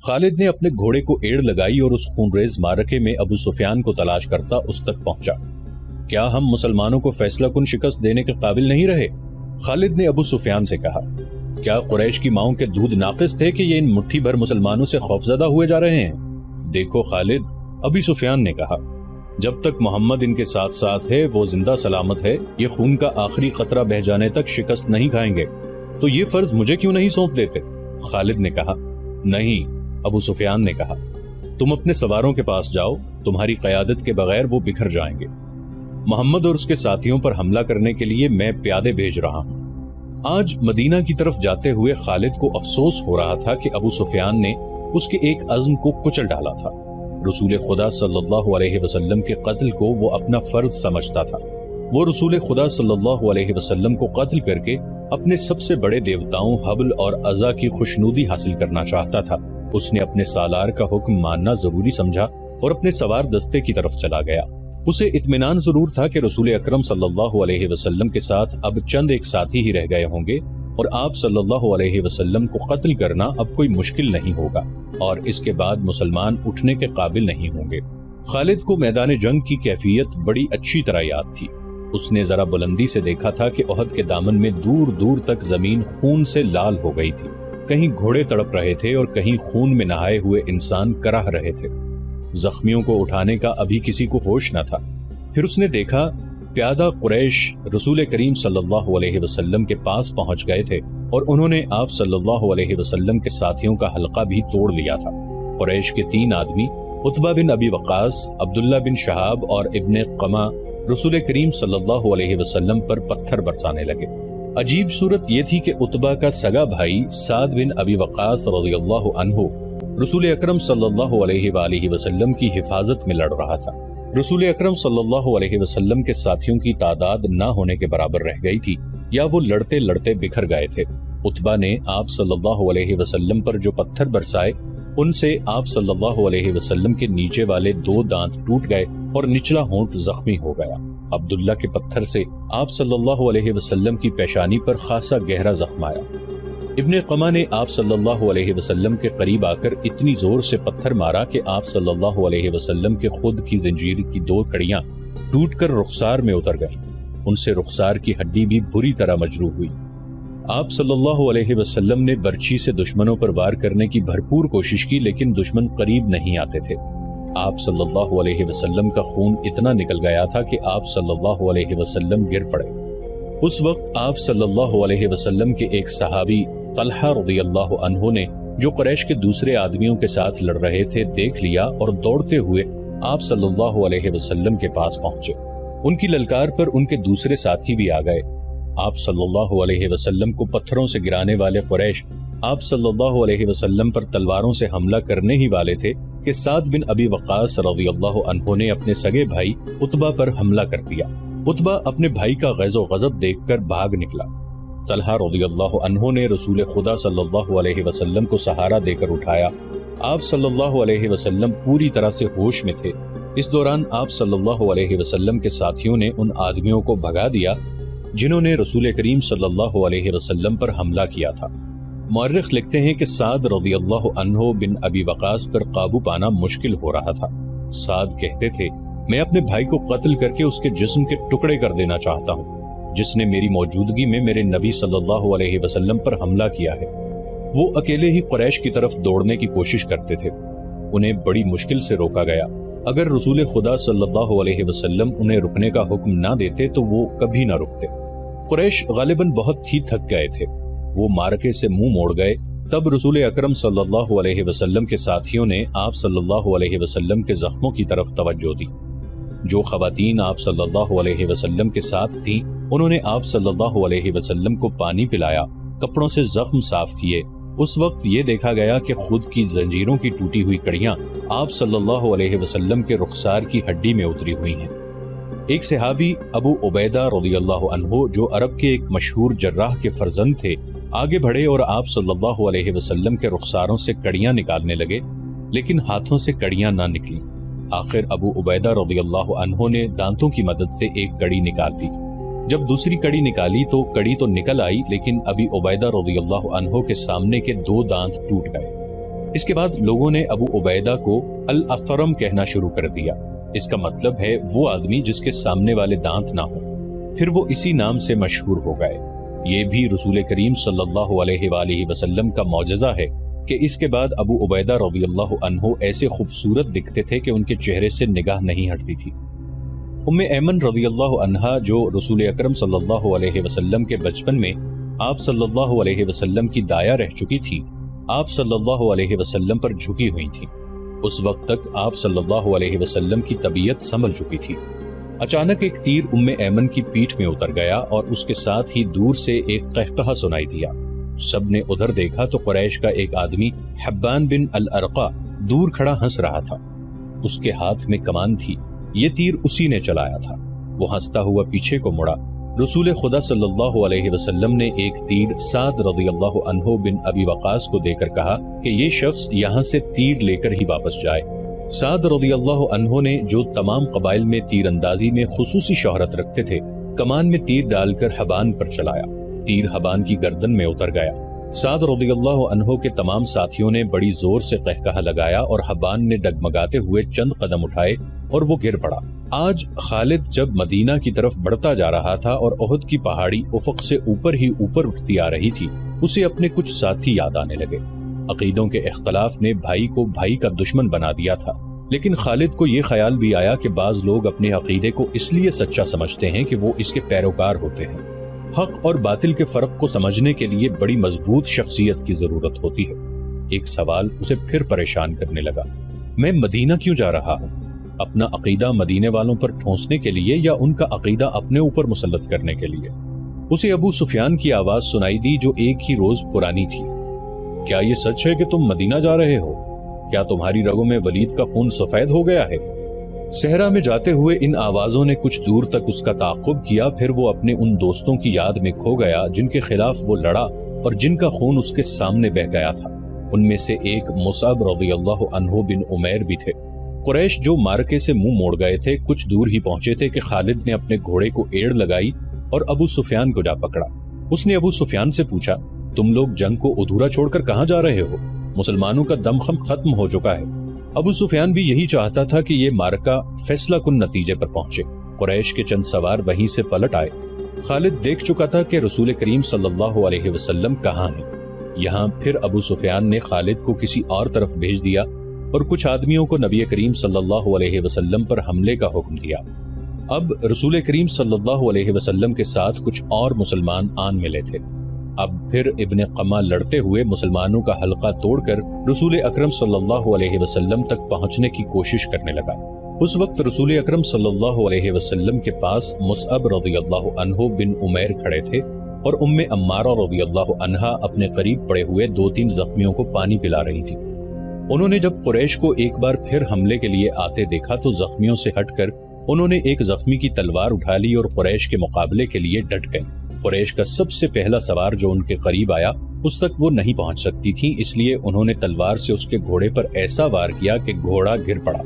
خالد نے اپنے گھوڑے کو ایڑ لگائی اور اس خونریز معرکے میں ابو سفیان کو تلاش کرتا اس تک پہنچا۔ کیا ہم مسلمانوں کو فیصلہ کن شکست دینے کے قابل نہیں رہے؟ خالد نے ابو سفیان سے کہا۔ کیا قریش کی ماؤں کے دودھ ناقص تھے کہ یہ ان مٹھی بھر مسلمانوں سے خوفزدہ ہوئے جا رہے ہیں؟ دیکھو خالد، ابو سفیان نے کہا، جب تک محمد ان کے ساتھ ساتھ ہے، وہ زندہ سلامت ہے، یہ خون کا آخری قطرہ بہہ جانے تک شکست نہیں کھائیں گے، تو یہ فرض مجھے کیوں نہیں سونپ دیتے؟ خالد نے کہا۔ نہیں، ابو سفیان نے کہا، تم اپنے سواروں کے پاس جاؤ، تمہاری قیادت کے بغیر وہ بکھر جائیں گے۔ محمد اور اس کے ساتھیوں پر حملہ کرنے کے لیے میں پیادے بھیج رہا ہوں۔ آج مدینہ کی طرف جاتے ہوئے خالد کو افسوس ہو رہا تھا کہ ابو سفیان نے اس کے ایک عزم کو کچل ڈالا تھا۔ رسول خدا صلی اللہ علیہ وسلم کے قتل کو وہ اپنا فرض سمجھتا تھا۔ وہ رسول خدا صلی اللہ علیہ وسلم کو قتل کر کے اپنے سب سے بڑے دیوتاؤں حبل اور عزا کی خوشنودی حاصل کرنا چاہتا تھا۔ اس نے اپنے سالار کا حکم ماننا ضروری سمجھا اور اپنے سوار دستے کی طرف چلا گیا۔ اسے اطمینان ضرور تھا کہ رسول اکرم صلی اللہ علیہ وسلم کے ساتھ اب چند ایک ساتھی ہی رہ گئے ہوں گے اور آپ صلی اللہ علیہ وسلم کو قتل کرنا اب کوئی مشکل نہیں ہوگا اور اس کے بعد مسلمان اٹھنے کے قابل نہیں ہوں گے۔ خالد کو میدان جنگ کی کیفیت بڑی اچھی طرح یاد تھی۔ اس نے ذرا بلندی سے دیکھا تھا کہ احد کے دامن میں دور دور تک زمین خون سے لال ہو گئی تھی۔ کہیں گھوڑے تڑپ رہے تھے اور کہیں خون میں نہائے ہوئے انسان کراہ رہے تھے۔ زخمیوں کو اٹھانے کا ابھی کسی کو ہوش نہ تھا۔ پھر اس نے دیکھا پیادہ قریش رسول کریم صلی اللہ علیہ وسلم کے پاس پہنچ گئے تھے اور انہوں نے آپ صلی اللہ علیہ وسلم کے ساتھیوں کا حلقہ بھی توڑ لیا تھا۔ قریش کے 3 آدمی عتبہ بن ابی وقاص، عبداللہ بن شہاب اور ابن قمہ رسول کریم صلی اللہ علیہ وسلم پر پتھر برسانے لگے۔ عجیب صورت یہ تھی کہ عتبہ کا سگا بھائی سعد بن ابی وقاص رضی اللہ عنہ رسول اکرم صلی اللہ علیہ وآلہ وسلم کی حفاظت میں لڑ رہا تھا۔ رسول اکرم صلی اللہ علیہ وسلم کے ساتھیوں کی تعداد نہ ہونے کے برابر رہ گئی تھی یا وہ لڑتے لڑتے بکھر گئے تھے۔ عتبہ نے آپ صلی اللہ علیہ وسلم پر جو پتھر برسائے ان سے آپ صلی اللہ علیہ وسلم کے نیچے والے 2 دانت ٹوٹ گئے اور نچلا ہونٹ زخمی ہو گیا۔ عبداللہ کے پتھر سے آپ صلی اللہ علیہ وسلم کی پیشانی پر خاصا گہرا زخم آیا۔ ابن قمہ نے آپ صلی اللہ علیہ وسلم کے قریب آ کر اتنی زور سے پتھر مارا کہ آپ صلی اللہ علیہ وسلم کے خود کی زنجیر کی 2 کڑیاں ٹوٹ کر رخسار میں اتر گئیں۔ ان سے رخسار کی ہڈی بھی بری طرح مجروح ہوئی۔ آپ صلی اللہ علیہ وسلم نے برچھی سے دشمنوں پر وار کرنے کی بھرپور کوشش کی لیکن دشمن قریب نہیں آتے تھے۔ آپ صلی اللہ علیہ وسلم کا خون اتنا نکل گیا تھا کہ آپ صلی اللہ علیہ وسلم گر پڑے۔ اس وقت آپ صلی اللہ علیہ وسلم کے ایک صحابی طلحہ رضی اللہ عنہ نے جو قریش کے دوسرے آدمیوں کے ساتھ لڑ رہے تھے دیکھ لیا اور دوڑتے ہوئے آپ صلی اللہ علیہ وسلم کے پاس پہنچے۔ ان کی للکار پر ان کے دوسرے ساتھی بھی آ گئے۔ آپ صلی اللہ علیہ وسلم کو پتھروں سے گرانے والے قریش آپ صلی اللہ علیہ وسلم پر تلواروں سے حملہ کرنے ہی والے تھے کہ سعد بن ابی وقاص رضی اللہ عنہ نے اپنے سگے بھائی عتبہ پر حملہ کر دیا۔ عتبہ اپنے بھائی کا غیظ و غضب دیکھ کر بھاگ نکلا۔ طلحہ رضی اللہ عنہ نے رسول خدا صلی اللہ علیہ وسلم کو سہارا دے کر اٹھایا۔ آپ صلی اللہ علیہ وسلم پوری طرح سے ہوش میں تھے۔ اس دوران آپ صلی اللہ علیہ وسلم کے ساتھیوں نے ان آدمیوں کو بھگا دیا جنہوں نے رسول کریم صلی اللہ علیہ وسلم پر حملہ کیا تھا۔ مورخ لکھتے ہیں کہ سعد رضی اللہ عنہ بن ابی وقاص پر قابو پانا مشکل ہو رہا تھا۔ سعد کہتے تھے، میں اپنے بھائی کو قتل کر کے اس کے جسم کے ٹکڑے کر دینا چاہتا ہوں جس نے میری موجودگی میں میرے نبی صلی اللہ علیہ وسلم پر حملہ کیا ہے۔ وہ اکیلے ہی قریش کی طرف دوڑنے کی کوشش کرتے تھے۔ انہیں بڑی مشکل سے روکا گیا۔ اگر رسول خدا صلی اللہ علیہ وسلم انہیں رکنے کا حکم نہ دیتے تو وہ کبھی نہ رکتے۔ قریش غالباً بہت ہی تھک گئے تھے۔ وہ مارکے سے منہ موڑ گئے۔ تب رسول اکرم صلی اللہ علیہ وسلم کے ساتھیوں نے آپ صلی اللہ علیہ وسلم کے زخموں کی طرف توجہ دی۔ جو خواتین آپ صلی اللہ علیہ وسلم کے ساتھ تھیں انہوں نے آپ صلی اللہ علیہ وسلم کو پانی پلایا، کپڑوں سے زخم صاف کیے۔ اس وقت یہ دیکھا گیا کہ خود کی زنجیروں کی ٹوٹی ہوئی کڑیاں آپ صلی اللہ علیہ وسلم کے رخسار کی ہڈی میں اتری ہوئی ہیں۔ ایک صحابی ابو عبیدہ رضی اللہ عنہ جو عرب کے ایک مشہور جراح کے فرزند تھے آگے بڑھے اور آپ صلی اللہ علیہ وسلم کے رخساروں سے کڑیاں نکالنے لگے لیکن ہاتھوں سے کڑیاں نہ نکلی۔ آخر ابو عبیدہ رضی اللہ عنہ نے دانتوں کی مدد سے ایک کڑی نکال لی۔ جب دوسری کڑی نکالی تو کڑی تو نکل آئی لیکن ابی عبیدہ رضی اللہ عنہ کے سامنے کے 2 دانت ٹوٹ گئے۔ اس کے بعد لوگوں نے ابو عبیدہ کو الاثرم کہنا شروع کر دیا۔ اس کا مطلب ہے وہ آدمی جس کے سامنے والے دانت نہ ہوں۔ پھر وہ اسی نام سے مشہور ہو گئے۔ یہ بھی رسول کریم صلی اللہ علیہ وآلہ وسلم کا معجزہ ہے کہ اس کے بعد ابو عبیدہ رضی اللہ عنہ ایسے خوبصورت دکھتے تھے کہ ان کے چہرے سے نگاہ نہیں ہٹتی تھی۔ ام ایمن رضی اللہ عنہا جو رسول اکرم صلی اللہ علیہ وسلم کے بچپن میں آپ صلی اللہ علیہ وسلم کی دایا رہ چکی تھی، آپ صلی اللہ علیہ وسلم پر جھکی ہوئی تھی۔ اس وقت تک آپ صلی اللہ علیہ وسلم کی طبیعت سنبھل چکی تھی۔ اچانک ایک تیر ام ایمن کی پیٹھ میں اتر گیا اور اس کے ساتھ ہی دور سے ایک قہقہہ سنائی دیا۔ سب نے ادھر دیکھا تو قریش کا ایک آدمی حبان بن الارقا دور کھڑا ہنس رہا تھا۔ اس کے ہاتھ میں کمان تھی، یہ تیر اسی نے چلایا تھا۔ وہ ہنستا ہوا پیچھے کو مڑا۔ رسول خدا صلی اللہ علیہ وسلم نے ایک تیر سعد رضی اللہ عنہ بن ابی وقاص کو دے کر کہا کہ یہ شخص یہاں سے تیر لے کر ہی واپس جائے۔ سعد رضی اللہ عنہ نے جو تمام قبائل میں تیر اندازی میں خصوصی شہرت رکھتے تھے، کمان میں تیر ڈال کر حبان پر چلایا۔ تیر حبان کی گردن میں اتر گیا۔ سعد رضی اللہ عنہ کے تمام ساتھیوں نے بڑی زور سے قہقہہ لگایا اور حبان نے ڈگمگاتے ہوئے چند قدم اٹھائے اور وہ گر پڑا۔ آج خالد جب مدینہ کی طرف بڑھتا جا رہا تھا اور احد کی پہاڑی افق سے اوپر ہی اوپر اٹھتی آ رہی تھی، اسے اپنے کچھ ساتھی یاد آنے لگے۔ عقیدوں کے اختلاف نے بھائی کو بھائی کا دشمن بنا دیا تھا، لیکن خالد کو یہ خیال بھی آیا کہ بعض لوگ اپنے عقیدے کو اس لیے سچا سمجھتے ہیں کہ وہ اس کے پیروکار ہوتے ہیں۔ حق اور باطل کے فرق کو سمجھنے کے لیے بڑی مضبوط شخصیت کی ضرورت ہوتی ہے۔ ایک سوال اسے پھر پریشان کرنے لگا، میں مدینہ کیوں جا رہا ہوں؟ اپنا عقیدہ مدینے والوں پر ٹھونسنے کے لیے یا ان کا عقیدہ اپنے اوپر مسلط کرنے کے لیے؟ اسے ابو سفیان کی آواز سنائی دی جو ایک ہی روز پرانی تھی۔ کیا یہ سچ ہے کہ تم مدینہ جا رہے ہو؟ کیا تمہاری رگوں میں ولید کا خون سفید ہو گیا ہے؟ صحرا میں جاتے ہوئے ان آوازوں نے کچھ دور تک اس کا تعاقب کیا، پھر وہ اپنے ان دوستوں کی یاد میں کھو گیا جن کے خلاف وہ لڑا اور جن کا خون اس کے سامنے بہہ گیا تھا۔ ان میں سے ایک مصعب رضی اللہ عنہ بن عمیر بھی تھے۔ قریش جو مارکے سے منہ موڑ گئے تھے کچھ دور ہی پہنچے تھے کہ خالد نے اپنے گھوڑے کو ایڑ لگائی اور ابو سفیان کو جا پکڑا۔ اس نے ابو سفیان سے پوچھا، تم لوگ جنگ کو ادھورا چھوڑ کر کہاں جا رہے ہو؟ مسلمانوں کا دمخم ختم ہو چکا ہے۔ ابو سفیان بھی یہی چاہتا تھا کہ یہ مارکہ فیصلہ کن نتیجے پر پہنچے۔ قریش کے چند سوار وہیں سے پلٹ آئے۔ خالد دیکھ چکا تھا کہ رسول کریم صلی اللہ علیہ وسلم کہاں ہیں۔ یہاں پھر ابو سفیان نے خالد کو کسی اور طرف بھیج دیا اور کچھ آدمیوں کو نبی کریم صلی اللہ علیہ وسلم پر حملے کا حکم دیا۔ اب رسول کریم صلی اللہ علیہ وسلم کے ساتھ کچھ اور مسلمان آن ملے تھے۔ اب پھر ابن قمہ لڑتے ہوئے مسلمانوں کا حلقہ توڑ کر رسول اکرم صلی اللہ علیہ وسلم تک پہنچنے کی کوشش کرنے لگا۔ اس وقت رسول اکرم صلی اللہ علیہ وسلم کے پاس مصعب رضی اللہ عنہ بن عمیر کھڑے تھے اور ام عمارہ رضی اللہ عنہا اپنے قریب پڑے ہوئے 2-3 زخمیوں کو پانی پلا رہی تھی۔ انہوں نے جب قریش کو ایک بار پھر حملے کے لیے آتے دیکھا تو زخمیوں سے ہٹ کر انہوں نے ایک زخمی کی تلوار اٹھا لی اور قریش کے مقابلے کے لیے ڈٹ گئے۔ قریش کا سب سے پہلا سوار جو ان کے قریب آیا اس تک وہ نہیں پہنچ سکتی تھی، اس لیے انہوں نے تلوار سے اس کے گھوڑے پر ایسا وار کیا کہ گھوڑا گر پڑا۔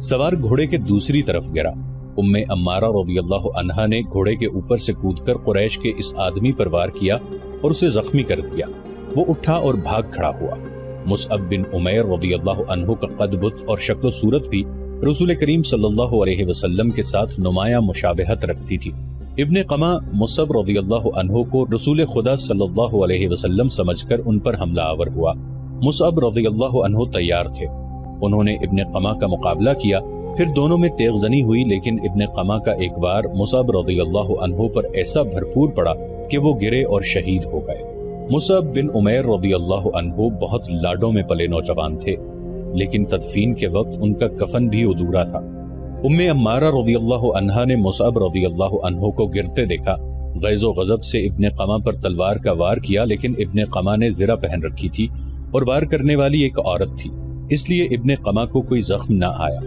سوار گھوڑے کے دوسری طرف گرا۔ ام عمارہ رضی اللہ عنہا نے گھوڑے کے اوپر سے کود کر قریش کے اس آدمی پر وار کیا اور اسے زخمی کر دیا۔ وہ اٹھا اور بھاگ کھڑا ہوا۔ مصعب بن عمیر رضی اللہ عنہ کا قد بت اور شکل و صورت بھی رسول کریم صلی اللہ علیہ وسلم کے ساتھ نمایاں مشابہت رکھتی تھی۔ ابن قمہ مصعب رضی اللہ عنہ کو رسول خدا صلی اللہ علیہ وسلم سمجھ کر ان پر حملہ آور ہوا۔ مصعب رضی اللہ عنہ تیار تھے۔ انہوں نے ابن قمہ کا مقابلہ کیا، پھر دونوں میں تیغ زنی ہوئی، لیکن ابن قمہ کا ایک بار مصعب رضی اللہ عنہ پر ایسا بھرپور پڑا کہ وہ گرے اور شہید ہو گئے۔ مصعب بن عمیر رضی اللہ عنہ بہت لاڈوں میں پلے نوجوان تھے، لیکن تدفین کے وقت ان کا کفن بھی ادھورا تھا۔ ام عمارہ رضی اللہ عنہا نے مصعب رضی اللہ عنہ کو گرتے دیکھا، غیظ و غضب سے ابن قمہ پر تلوار کا وار کیا، لیکن ابن قمہ نے زرہ پہن رکھی تھی اور وار کرنے والی ایک عورت تھی، اس لیے ابن قمہ کو کوئی زخم نہ آیا۔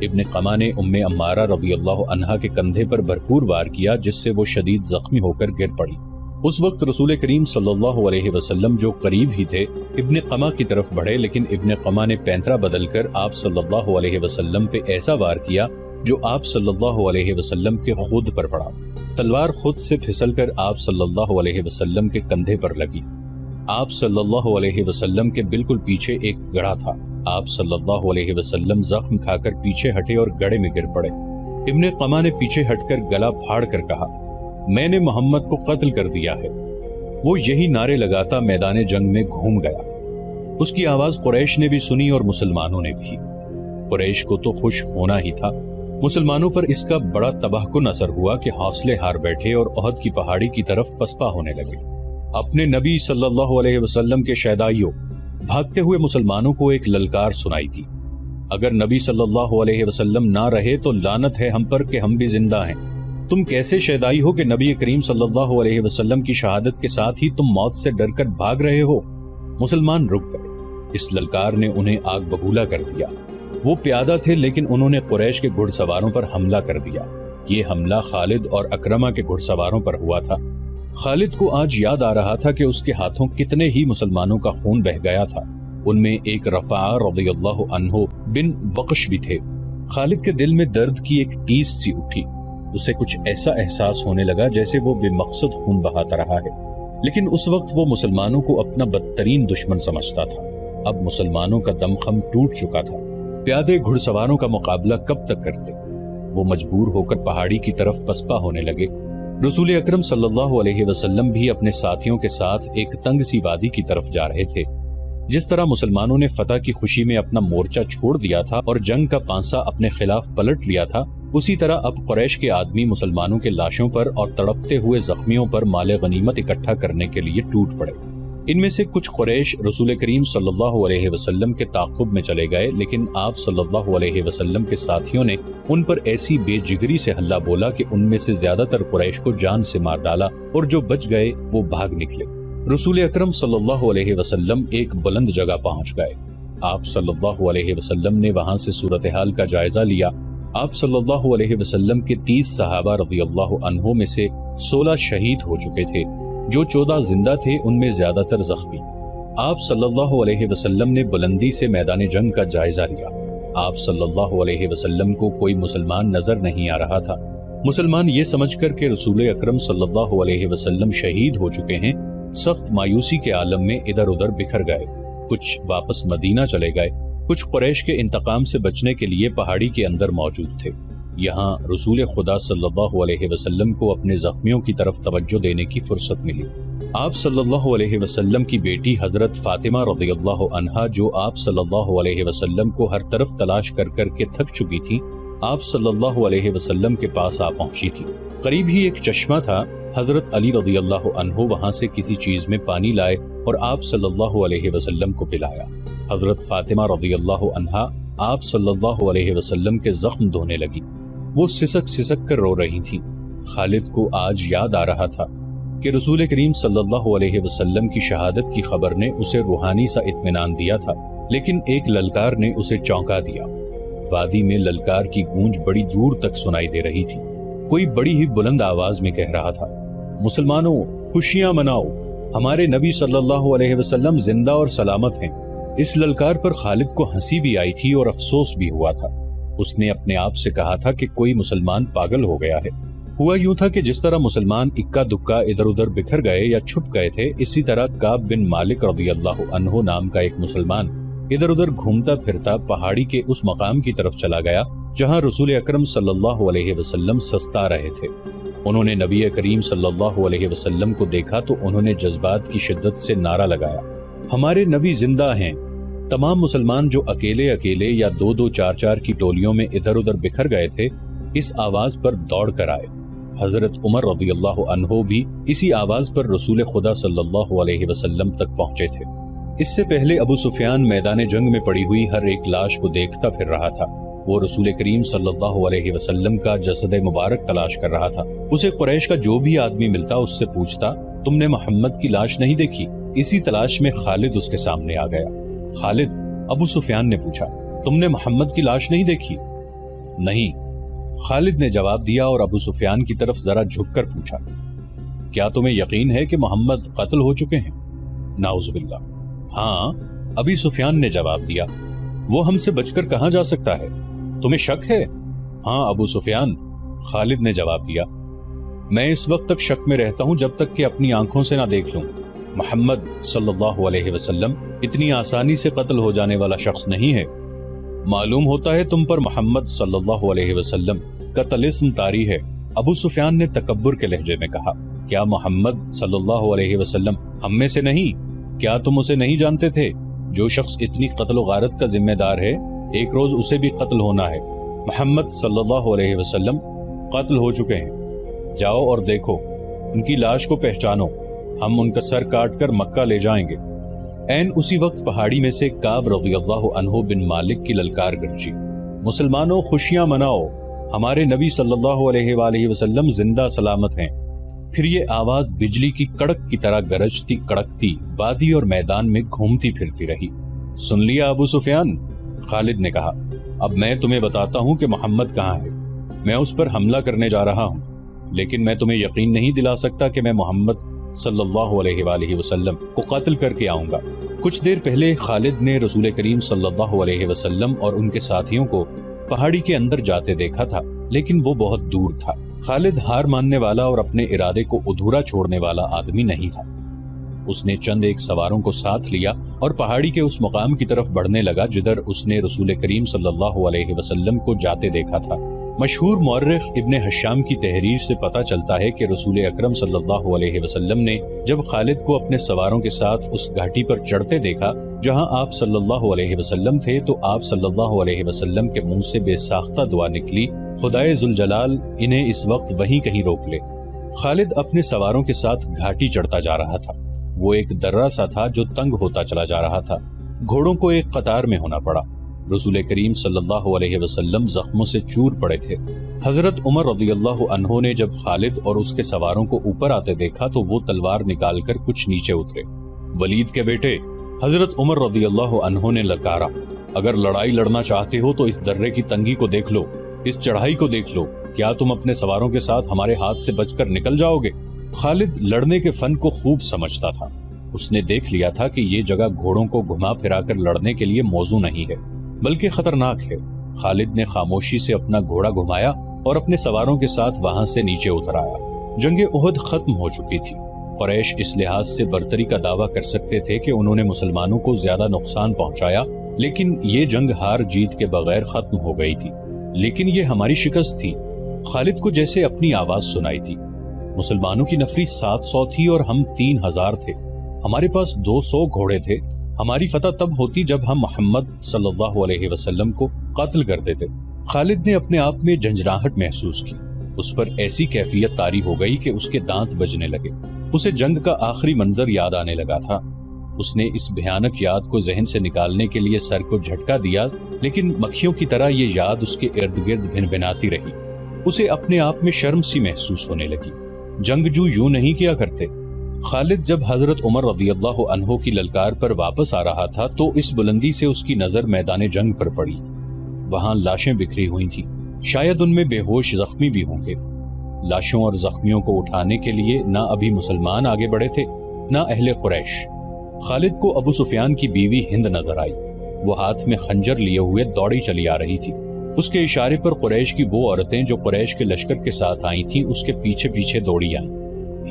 ابن قمہ نے ام عمارہ رضی اللہ عنہا کے کندھے پر بھرپور وار کیا، جس سے وہ شدید زخمی ہو کر گر پڑی۔ اس وقت رسول کریم صلی اللہ علیہ وسلم جو قریب ہی تھے ابن قمہ کی طرف بڑھے، لیکن ابن قمہ نے پینترا بدل کر آپ صلی اللہ علیہ وسلم پہ ایسا وار کیا جو آپ صلی اللہ علیہ وسلم کے خود پر پڑا۔ تلوار خود سے پھسل کر آپ صلی اللہ علیہ وسلم کے کندھے پر لگی۔ آپ صلی اللہ علیہ وسلم کے بالکل پیچھے ایک گڑھا تھا۔ آپ صلی اللہ علیہ وسلم زخم کھا کر پیچھے ہٹے اور گڑھے میں گر پڑے۔ ابن قمہ نے پیچھے ہٹ کر گلا پھاڑ کر کہا، میں نے محمد کو قتل کر دیا ہے۔ وہ یہی نعرے لگاتا میدان جنگ میں گھوم گیا۔ اس کی آواز قریش نے بھی سنی اور مسلمانوں نے بھی۔ قریش کو تو خوش ہونا ہی تھا، مسلمانوں پر اس کا بڑا تباہ کن اثر ہوا کہ حوصلے ہار بیٹھے اور احد کی پہاڑی کی طرف پسپا ہونے لگے۔ اپنے نبی صلی اللہ علیہ وسلم کے شیدائیوں، بھاگتے ہوئے مسلمانوں کو ایک للکار سنائی تھی، اگر نبی صلی اللہ علیہ وسلم نہ رہے تو لعنت ہے ہم پر کہ ہم بھی زندہ ہیں۔ تم کیسے شیدائی ہو کہ نبی کریم صلی اللہ علیہ وسلم کی شہادت کے ساتھ ہی تم موت سے ڈر کر بھاگ رہے ہو؟ مسلمان رک گئے۔ اس للکار نے انہیں آگ ببولا کر دیا۔ وہ پیادہ تھے لیکن انہوں نے قریش کے گھڑ سواروں پر حملہ کر دیا۔ یہ حملہ خالد اور اکرمہ کے گھڑ سواروں پر ہوا تھا۔ خالد کو آج یاد آ رہا تھا کہ اس کے ہاتھوں کتنے ہی مسلمانوں کا خون بہہ گیا تھا۔ ان میں ایک رفاعہ رضی اللہ عنہ بن وقش بھی تھے۔ خالد کے دل میں درد کی ایک ٹیس سی اٹھی۔ اسے کچھ ایسا احساس ہونے لگا جیسے وہ بے مقصد خون بہاتا رہا ہے، لیکن اس وقت وہ مسلمانوں کو اپنا بدترین دشمن سمجھتا تھا۔ اب مسلمانوں کا دم خم ٹوٹ چکا تھا۔ پیادے گھڑ سواروں کا مقابلہ کب تک کرتے؟ وہ مجبور ہو کر پہاڑی کی طرف پسپا ہونے لگے۔ رسول اکرم صلی اللہ علیہ وسلم بھی اپنے ساتھیوں کے ساتھ ایک تنگ سی وادی کی طرف جا رہے تھے۔ جس طرح مسلمانوں نے فتح کی خوشی میں اپنا مورچہ چھوڑ دیا تھا اور جنگ کا پانسا اپنے خلاف پلٹ لیا تھا، اسی طرح اب قریش کے آدمی مسلمانوں کے لاشوں پر اور تڑپتے ہوئے زخمیوں پر مال غنیمت اکٹھا کرنے کے لیے ٹوٹ پڑے۔ ان میں سے کچھ قریش رسول کریم صلی اللہ علیہ وسلم کے تعاقب میں چلے گئے، لیکن آپ صلی اللہ علیہ وسلم کے ساتھیوں نے ان پر ایسی بے جگری سے حملہ بولا کہ ان میں سے زیادہ تر قریش کو جان سے مار ڈالا اور جو بچ گئے وہ بھاگ نکلے۔ رسول اکرم صلی اللہ علیہ وسلم ایک بلند جگہ پہنچ گئے۔ آپ صلی اللہ علیہ وسلم نے وہاں سے صورتحال کا جائزہ لیا۔ آپ صلی اللہ علیہ وسلم کے 30 صحابہ رضی اللہ عنہم میں سے 16 شہید ہو چکے تھے، جو 14 زندہ تھے ان میں زیادہ تر زخمی۔ آپ صلی اللہ علیہ وسلم نے بلندی سے میدان جنگ کا جائزہ لیا۔ آپ صلی اللہ علیہ وسلم کو کوئی مسلمان نظر نہیں آ رہا تھا۔ مسلمان یہ سمجھ کر کہ رسول اکرم صلی اللہ علیہ وسلم شہید ہو چکے ہیں، سخت مایوسی کے عالم میں ادھر ادھر بکھر گئے۔ کچھ واپس مدینہ چلے گئے، کچھ قریش کے انتقام سے بچنے کے لیے پہاڑی کے اندر موجود تھے۔ یہاں رسول خدا صلی اللہ علیہ وسلم کو اپنے زخمیوں کی طرف توجہ دینے کی فرصت ملی۔ آپ صلی اللہ علیہ وسلم کی بیٹی حضرت فاطمہ رضی اللہ عنہا، جو آپ صلی اللہ علیہ وسلم کو ہر طرف تلاش کر کر کے تھک چکی تھی، آپ صلی اللہ علیہ وسلم کے پاس آ پہنچی تھی۔ قریب ہی ایک چشمہ تھا۔ حضرت علی رضی اللہ عنہ وہاں سے کسی چیز میں پانی لائے اور آپ صلی اللہ علیہ وسلم کو پلایا۔ حضرت فاطمہ رضی اللہ عنہا آپ صلی اللہ علیہ وسلم کے زخم دھونے لگی۔ وہ سسک سسک کر رو رہی تھی۔ خالد کو آج یاد آ رہا تھا کہ رسول کریم صلی اللہ علیہ وسلم کی شہادت کی خبر نے اسے روحانی سا اطمینان دیا تھا، لیکن ایک للکار نے اسے چونکا دیا۔ وادی میں للکار کی گونج بڑی دور تک سنائی دے رہی تھی۔ کوئی بڑی ہی بلند آواز میں کہہ رہا تھا، مسلمانوں خوشیاں مناؤ، ہمارے نبی صلی اللہ علیہ وسلم زندہ اور سلامت ہیں۔ اس للکار پر خالد کو ہنسی بھی آئی تھی اور افسوس بھی ہوا تھا۔ اس نے اپنے آپ سے کہا تھا کہ کوئی مسلمان پاگل ہو گیا ہے۔ ہوا یوں تھا کہ جس طرح مسلمان اکا دکا ادھر ادھر بکھر گئے یا چھپ گئے تھے، اسی طرح کعب بن مالک رضی اللہ عنہ نام کا ایک مسلمان ادھر ادھر گھومتا پھرتا پہاڑی کے اس مقام کی طرف چلا گیا جہاں رسول اکرم صلی اللہ علیہ وسلم سستا رہے تھے۔ انہوں نے نبی کریم صلی اللہ علیہ وسلم کو دیکھا تو انہوں نے جذبات کی شدت سے نعرہ لگایا، ہمارے نبی زندہ ہیں۔ تمام مسلمان جو اکیلے اکیلے یا دو دو چار چار کی ٹولیوں میں ادھر ادھر بکھر گئے تھے، اس آواز پر دوڑ کر آئے۔ حضرت عمر رضی اللہ عنہ بھی اسی آواز پر رسول خدا صلی اللہ علیہ وسلم تک پہنچے تھے۔ اس سے پہلے ابو سفیان میدان جنگ میں پڑی ہوئی ہر ایک لاش کو دیکھتا پھر رہا تھا۔ وہ رسول کریم صلی اللہ علیہ وسلم کا جسد مبارک تلاش کر رہا تھا۔ اسے قریش کا جو بھی آدمی ملتا اس سے پوچھتا، تم نے محمد کی لاش نہیں دیکھی؟ اسی تلاش میں خالد اس کے سامنے آ گیا۔ خالد، ابو سفیان نے پوچھا، تم نے محمد کی لاش نہیں دیکھی؟ نہیں، خالد نے جواب دیا اور ابو سفیان کی طرف ذرا جھک کر پوچھا، کیا تمہیں یقین ہے کہ محمد قتل ہو چکے ہیں؟ نعوذ باللہ۔ ہاں، ابی سفیان نے جواب دیا، وہ ہم سے بچ کر کہاں جا سکتا ہے؟ تمہیں شک ہے؟ ہاں ابو سفیان، خالد نے جواب دیا، میں اس وقت تک شک میں رہتا ہوں جب تک کہ اپنی آنکھوں سے نہ دیکھ لوں۔ محمد صلی اللہ علیہ وسلم اتنی آسانی سے قتل ہو جانے والا شخص نہیں ہے۔ معلوم ہوتا ہے تم پر محمد صلی اللہ علیہ وسلم کا طلسم طاری ہے۔ ابو سفیان نے تکبر کے لہجے میں کہا، کیا محمد صلی اللہ علیہ وسلم ہم میں سے نہیں؟ کیا تم اسے نہیں جانتے تھے؟ جو شخص اتنی قتل و غارت کا ذمہ دار ہے، ایک روز اسے بھی قتل ہونا ہے۔ محمد صلی اللہ علیہ وسلم قتل ہو چکے ہیں، جاؤ اور دیکھو، ان کی لاش کو پہچانو، ہم ان کا سر کاٹ کر مکہ لے جائیں گے۔ عین اسی وقت پہاڑی میں سے کعب رضی اللہ عنہ بن مالک کی للکار گرجی، مسلمانوں خوشیاں مناؤ، ہمارے نبی صلی اللہ علیہ وآلہ وسلم زندہ سلامت ہیں۔ پھر یہ آواز بجلی کی کڑک کی طرح گرجتی کڑکتی وادی اور میدان میں گھومتی پھرتی رہی۔ سن لیا ابو سفیان؟ خالد نے کہا، اب میں تمہیں بتاتا ہوں کہ محمد کہاں ہے۔ میں اس پر حملہ کرنے جا رہا ہوں، لیکن میں تمہیں یقین نہیں دلا سکتا کہ میں محمد صلی اللہ علیہ وآلہ وسلم کو قتل کر کے آؤں گا۔ کچھ دیر پہلے خالد نے رسول کریم صلی اللہ علیہ وسلم اور ان کے ساتھیوں کو پہاڑی کے اندر جاتے دیکھا تھا، لیکن وہ بہت دور تھا۔ خالد ہار ماننے والا اور اپنے ارادے کو ادھورا چھوڑنے والا آدمی نہیں تھا۔ اس نے چند ایک سواروں کو ساتھ لیا اور پہاڑی کے اس مقام کی طرف بڑھنے لگا جدھر اس نے رسول کریم صلی اللہ علیہ وسلم کو جاتے دیکھا تھا۔ مشہور مورخ ابن حشام کی تحریر سے پتہ چلتا ہے کہ رسول اکرم صلی اللہ علیہ وسلم نے جب خالد کو اپنے سواروں کے ساتھ اس گھاٹی پر چڑھتے دیکھا جہاں آپ صلی اللہ علیہ وسلم تھے، تو آپ صلی اللہ علیہ وسلم کے منہ سے بے ساختہ دعا نکلی، خدائے ذوالجلال انہیں اس وقت وہیں کہیں روک لے۔ خالد اپنے سواروں کے ساتھ گھاٹی چڑھتا جا رہا تھا۔ وہ ایک درہ سا تھا جو تنگ ہوتا چلا جا رہا تھا۔ گھوڑوں کو ایک قطار میں ہونا پڑا۔ رسول کریم صلی اللہ علیہ وسلم زخموں سے چور پڑے تھے۔ حضرت عمر رضی اللہ عنہ نے جب خالد اور اس کے سواروں کو اوپر آتے دیکھا تو وہ تلوار نکال کر کچھ نیچے اترے۔ ولید کے بیٹے حضرت عمر رضی اللہ عنہ نے للکارا، اگر لڑائی لڑنا چاہتے ہو تو اس درے کی تنگی کو دیکھ لو، اس چڑھائی کو دیکھ لو، کیا تم اپنے سواروں کے ساتھ ہمارے ہاتھ سے بچ کر نکل جاؤ گے؟ خالد لڑنے کے فن کو خوب سمجھتا تھا۔ اس نے دیکھ لیا تھا کہ یہ جگہ گھوڑوں کو گھما پھرا کر لڑنے کے لیے موزوں نہیں ہے، بلکہ خطرناک ہے۔ خالد نے خاموشی سے اپنا گھوڑا گھمایا اور اپنے سواروں کے ساتھ وہاں سے نیچے اتر آیا۔ جنگ احد ختم ہو چکی تھی۔ قریش اس لحاظ سے برتری کا دعویٰ کر سکتے تھے کہ انہوں نے مسلمانوں کو زیادہ نقصان پہنچایا، لیکن یہ جنگ ہار جیت کے بغیر ختم ہو گئی تھی۔ لیکن یہ ہماری شکست تھی۔ خالد کو جیسے اپنی آواز سنائی تھی۔ مسلمانوں کی نفری 700 تھی اور ہم 3000 تھے۔ ہمارے پاس 200 گھوڑے تھے۔ ہماری فتح تب ہوتی جب ہم محمد صلی اللہ علیہ وسلم کو قتل کر دیتے۔ خالد نے اپنے آپ میں جھنجھناہٹ محسوس کی۔ اس پر ایسی کیفیت طاری ہو گئی کہ اس کے دانت بجنے لگے۔ اسے جنگ کا آخری منظر یاد آنے لگا تھا۔ اس نے اس بھیانک یاد کو ذہن سے نکالنے کے لیے سر کو جھٹکا دیا، لیکن مکھیوں کی طرح یہ یاد اس کے ارد گرد بھن بھناتی رہی۔ اسے اپنے آپ میں شرم سی محسوس ہونے لگی۔ جنگجو یوں نہیں کیا کرتے۔ خالد جب حضرت عمر رضی اللہ عنہ کی للکار پر واپس آ رہا تھا تو اس بلندی سے اس کی نظر میدان جنگ پر پڑی۔ وہاں لاشیں بکھری ہوئی تھیں، شاید ان میں بے ہوش زخمی بھی ہوں گے۔ لاشوں اور زخمیوں کو اٹھانے کے لیے نہ ابھی مسلمان آگے بڑھے تھے نہ اہل قریش۔ خالد کو ابو سفیان کی بیوی ہند نظر آئی۔ وہ ہاتھ میں خنجر لیے ہوئے دوڑی چلی آ رہی تھی۔ اس کے اشارے پر قریش کی وہ عورتیں جو قریش کے لشکر کے ساتھ آئی تھیں اس کے پیچھے پیچھے دوڑی آئیں۔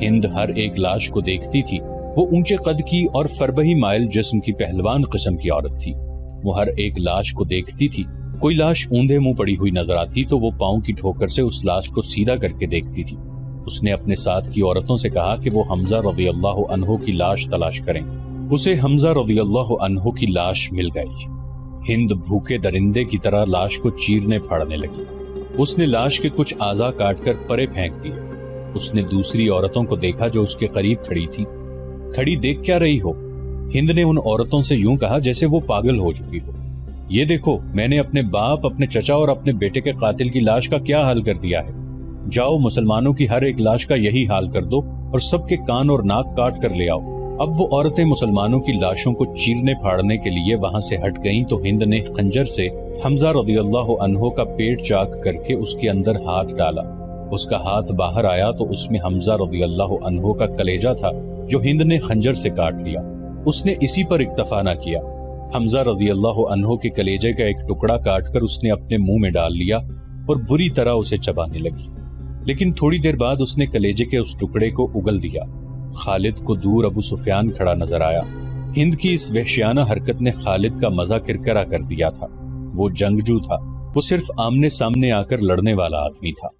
ہند ہر ایک لاش کو دیکھتی تھی۔ وہ اونچے قد کی اور فربہی مائل جسم کی پہلوان قسم کی عورت تھی۔ وہ ہر ایک لاش کو دیکھتی تھی۔ کوئی لاش اوندھے منہ پڑی ہوئی نظر آتی تو وہ پاؤں کی ٹھوکر سے اس لاش کو سیدھا کر کے دیکھتی تھی۔ اس نے اپنے ساتھ کی عورتوں سے کہا کہ وہ حمزہ رضی اللہ عنہ کی لاش تلاش کریں۔ اسے حمزہ رضی اللہ عنہ کی لاش مل گئی۔ ہند بھوکے درندے کی طرح لاش کو چیرنے پھاڑنے لگی۔ اس نے لاش کے کچھ اعضاء کاٹ کر پرے پھینک دیے۔ اس نے دوسری عورتوں کو دیکھا جو اس کے قریب کھڑی تھی۔ کھڑی دیکھ کیا رہی ہو؟ ہند نے ان عورتوں سے یوں کہا جیسے وہ پاگل ہو چکی ہو۔ یہ دیکھو، میں نے اپنے باپ، اپنے چچا اور اپنے بیٹے کے قاتل کی لاش کا کیا حال کر دیا ہے۔ جاؤ مسلمانوں کی ہر ایک لاش کا یہی حال کر دو اور سب کے کان اور ناک کاٹ کر لے آؤ۔ اب وہ عورتیں مسلمانوں کی لاشوں کو چیرنے پھاڑنے کے لیے وہاں سے ہٹ گئیں تو ہند نے خنجر سے حمزہ رضی اللہ عنہ کا پیٹ چاک کر کے اس کے اندر ہاتھ ڈالا۔ اس کا ہاتھ باہر آیا تو اس میں حمزہ رضی اللہ عنہ کا کلیجہ تھا جو ہند نے خنجر سے کاٹ لیا۔ اس نے اسی پر اکتفا نہ کیا۔ حمزہ رضی اللہ عنہ کے کلیجے کا ایک ٹکڑا کاٹ کر اس نے اپنے منہ میں ڈال لیا اور بری طرح اسے چبانے لگی۔ لیکن تھوڑی دیر بعد اس نے کلیجے کے اس ٹکڑے کو اگل دیا۔ خالد کو دور ابو سفیان کھڑا نظر آیا۔ ہند کی اس وحشیانہ حرکت نے خالد کا مزہ کرکرا کر دیا تھا۔ وہ جنگجو تھا، وہ صرف آمنے سامنے آ کر لڑنے والا آدمی تھا۔